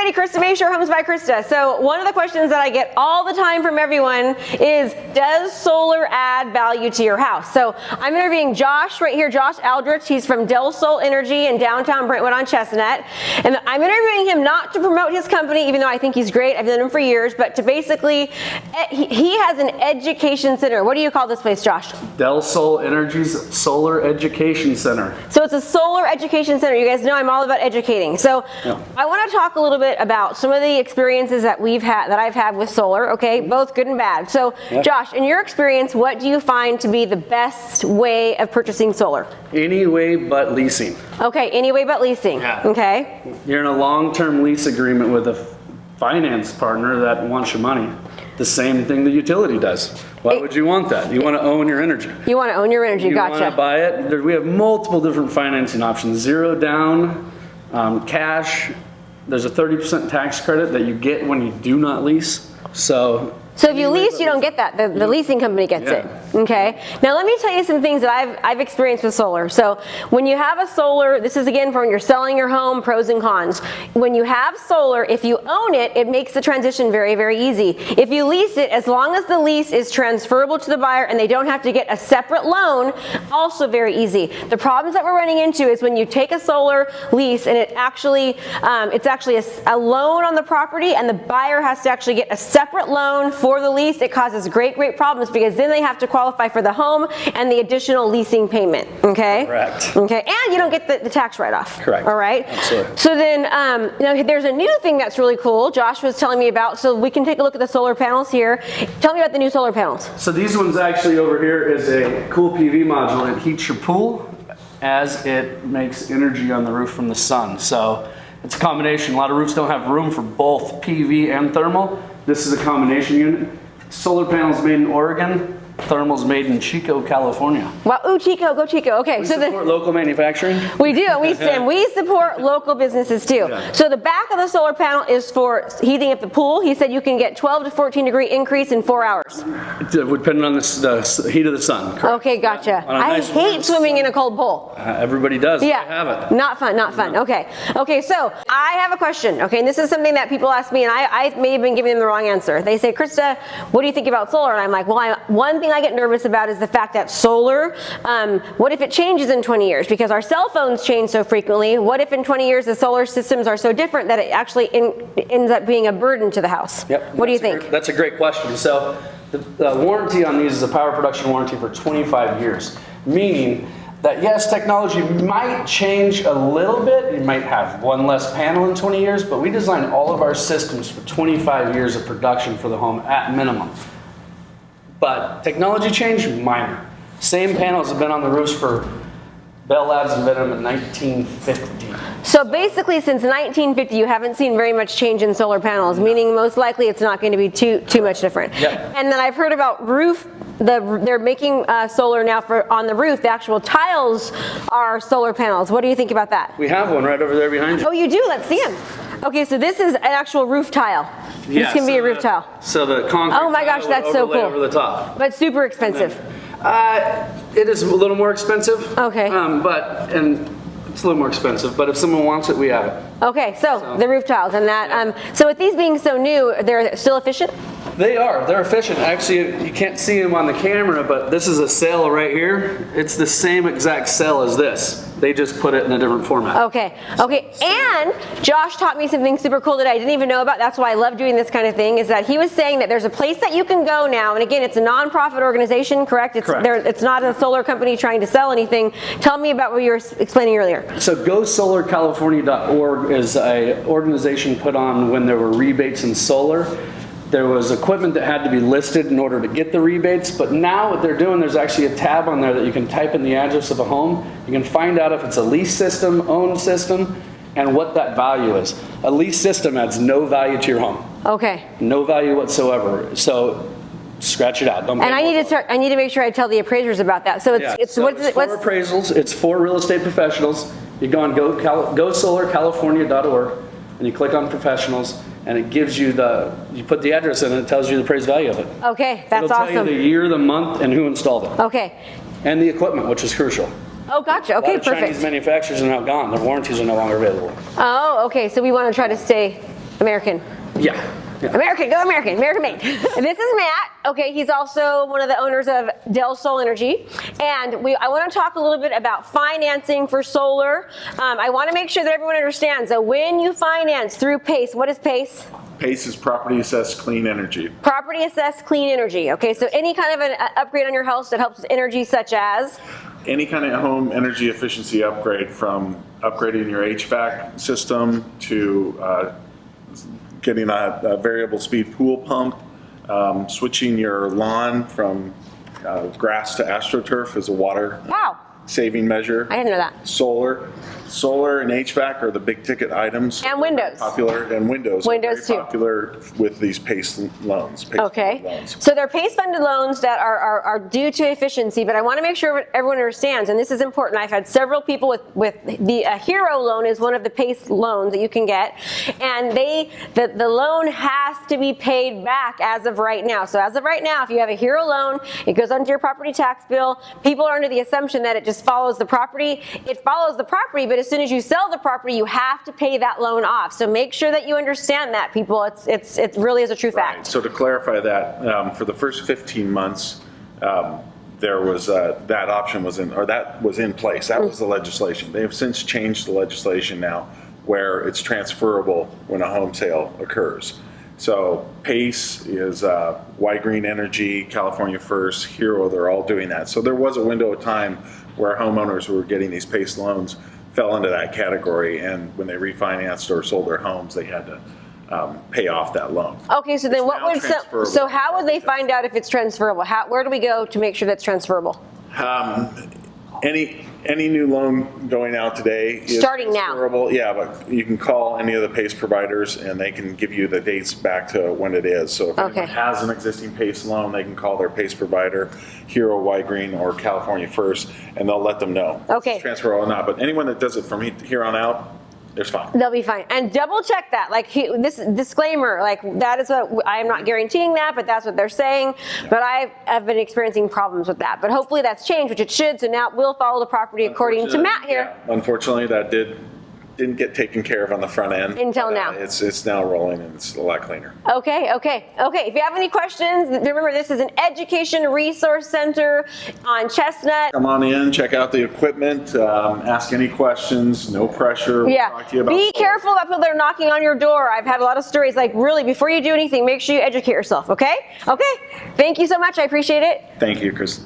ready, Krista Mashore, Homes by Krista. So one of the questions that I get all the time from everyone is, does solar add value to your house? So I'm interviewing Josh right here, Josh Aldrich. He's from Del Sol Energy in downtown Brentwood on Chestnut. And I'm interviewing him not to promote his company, even though I think he's great. I've known him for years, but to basically, he has an education center. What do you call this place, Josh? Del Sol Energy's Solar Education Center. So it's a solar education center. You guys know I'm all about educating. So yeah. I want to talk a little bit about some of the experiences that I've had with solar, okay, both good and bad. So yeah. Josh, in your experience, what do you find to be the best way of purchasing solar? Any way but leasing. Okay, any way but leasing. Yeah. Okay. You're in a long-term lease agreement with a finance partner that wants your money. The same thing the utility does. Why would you want that? You want to own your energy. You want to own your energy, gotcha. You want to buy it. We have multiple different financing options. Zero down, cash. There's a 30% tax credit that you get when you do not lease. So if you lease, you don't get that. The leasing company gets it. Okay. Now let me tell you some things that I've experienced with solar. So when you have a solar, this is again for when you're selling your home, pros and cons. When you have solar, if you own it, it makes the transition very, very easy. If you lease it, as long as the lease is transferable to the buyer and they don't have to get a separate loan, also very easy. The problems that we're running into is when you take a solar lease and it's actually a loan on the property and the buyer has to actually get a separate loan for the lease. It causes great problems because then they have to qualify for the home and the additional leasing payment. Okay. Correct. Okay, and you don't get the tax write-off. Correct. All right. Absolutely. So then, there's a new thing that's really cool. Josh was telling me about. So we can take a look at the solar panels here. Tell me about the new solar panels. So these ones actually over here is a cool PV module. It heats your pool as it makes energy on the roof from the sun. So it's a combination. A lot of roofs don't have room for both PV and thermal. This is a combination unit. Solar panels made in Oregon, thermals made in Chico, California. Wow, ooh, Chico, go Chico. Okay, we support local manufacturing. We do, and we support local businesses too. Yeah. So the back of the solar panel is for heating up the pool. He said you can get 12 to 14 degree increase in 4 hours. Depending on the heat of the sun. Correct. Okay, gotcha. I hate swimming in a cold pool. Everybody does. Yeah, I have it. Not fun, not fun. No. Okay, so I have a question. Okay, and this is something that people ask me, and I may have been giving them the wrong answer. They say, Krista, what do you think about solar? And I'm like, well, one thing I get nervous about is the fact that solar, what if it changes in 20 years? Because our cell phones change so frequently. What if in 20 years the solar systems are so different that it actually ends up being a burden to the house? Yep. What do you think? That's a great question. So the warranty on these is a power production warranty for 25 years, meaning that yes, technology might change a little bit. You might have one less panel in 20 years, but we design all of our systems for 25 years of production for the home at minimum. But technology change, minor. Same panels have been on the roofs for Bell Labs invented them in 1950. So basically, since 1950, you haven't seen very much change in solar panels, meaning most likely it's not going to be too much different. Yep. And then I've heard about roof. They're making solar now on the roof. The actual tiles are solar panels. What do you think about that? We have one right over there behind you. Oh, you do? Let's see them. Okay, so this is an actual roof tile. Yeah, this can be a roof tile. So the concrete. Oh my gosh, that's so cool. Over the top. But super expensive. It is a little more expensive. Okay. And it's a little more expensive. But if someone wants it, we have it. Okay, so the roof tiles and that. Yeah. So with these being so new, they're still efficient? They are. They're efficient. Actually, you can't see them on the camera, but this is a cell right here. It's the same exact cell as this. They just put it in a different format. Okay. And Josh taught me something super cool that I didn't even know about. That's why I love doing this kind of thing, is that he was saying that there's a place that you can go now. And again, it's a nonprofit organization, correct? Correct. It's not a solar company trying to sell anything. Tell me about what you were explaining earlier. So GoSolarCalifornia.org is an organization put on when there were rebates in solar. There was equipment that had to be listed in order to get the rebates, but now what they're doing, there's actually a tab on there that you can type in the address of a home. You can find out if it's a lease system, owned system, and what that value is. A lease system adds no value to your home. Okay. No value whatsoever. So scratch it out. Don't. And I need to make sure I tell the appraisers about that. So it's for appraisals. It's for real estate professionals. You go on GoSolarCalifornia.org and you click on professionals. And it gives you you put the address in and it tells you the appraised value of it. Okay, that's It'll awesome. It'll tell you the year, the month, and who installed it. Okay. And the equipment, which is crucial. Oh, gotcha. Okay, perfect. Chinese manufacturers are now gone. Their warranties are no longer available. Oh, okay. So we want to try to stay American. Yeah. American, go American, American made. This is Matt. Okay, he's also one of the owners of Dell Solar Energy, and I want to talk a little bit about financing for solar. I want to make sure that everyone understands that when you finance through PACE, what is PACE? PACE is Property Assessed Clean Energy. Property Assessed Clean Energy. Okay, so any kind of an upgrade on your house that helps with energy, such as? Any kind of home energy efficiency upgrade, from upgrading your HVAC system to getting a variable speed pool pump, switching your lawn from grass to AstroTurf as a water Wow, saving measure. I didn't know that. Solar and HVAC are the big ticket items. And windows. Popular, and windows. Windows are too. very popular with these PACE loans. PACE Okay, loans. so they're PACE funded loans that are due to efficiency, but I want to make sure everyone understands, and this is important. I've had several people with the Hero loan is one of the PACE loans that you can get, and the loan has to be paid back as of right now. So as of right now, if you have a Hero loan, it goes onto your property tax bill. People are under the assumption that it just follows the property. It follows the property, but as soon as you sell the property, you have to pay that loan off. So make sure that you understand that, people. It really is a true fact. So to clarify that, for the first 15 months, there was that option was in, or that was in place. That was the legislation. They have since changed the legislation now, where it's transferable when a home sale occurs. So PACE is White Green Energy, California First, Hero. They're all doing that. So there was a window of time where homeowners who were getting these PACE loans fell into that category, and when they refinanced or sold their homes, they had to pay off that loan. Okay, so then It's what now would transferable. so how would they find out if it's transferable? Where do we go to make sure that's transferable? Any new loan going out today is Starting now. transferable. Yeah, but you can call any of the PACE providers and they can give you the dates back to when it is. So if Okay. anyone has an existing PACE loan, they can call their PACE provider, Hero, White Green, or California First, and they'll let them know if Okay. it's transferable or not. But anyone that does it from here on out, there's fine. They'll be fine. And double check that. Like this disclaimer, like that is what I am not guaranteeing that, but that's what they're saying. But I've been experiencing problems with that. But hopefully that's changed, which it should. So now we'll follow the property according to Matt here. Yeah, unfortunately, that didn't get taken care of on the front end. Until but, now. It's now rolling and it's a lot cleaner. Okay. If you have any questions, remember this is an education resource center on Chestnut. Come on in, check out the equipment, ask any questions, no pressure. We'll Yeah. talk to you about Be solar. careful about people that are knocking on your door. I've had a lot of stories. Like really, before you do anything, make sure you educate yourself. Okay. Thank you so much. I appreciate it. Thank you, Kristen.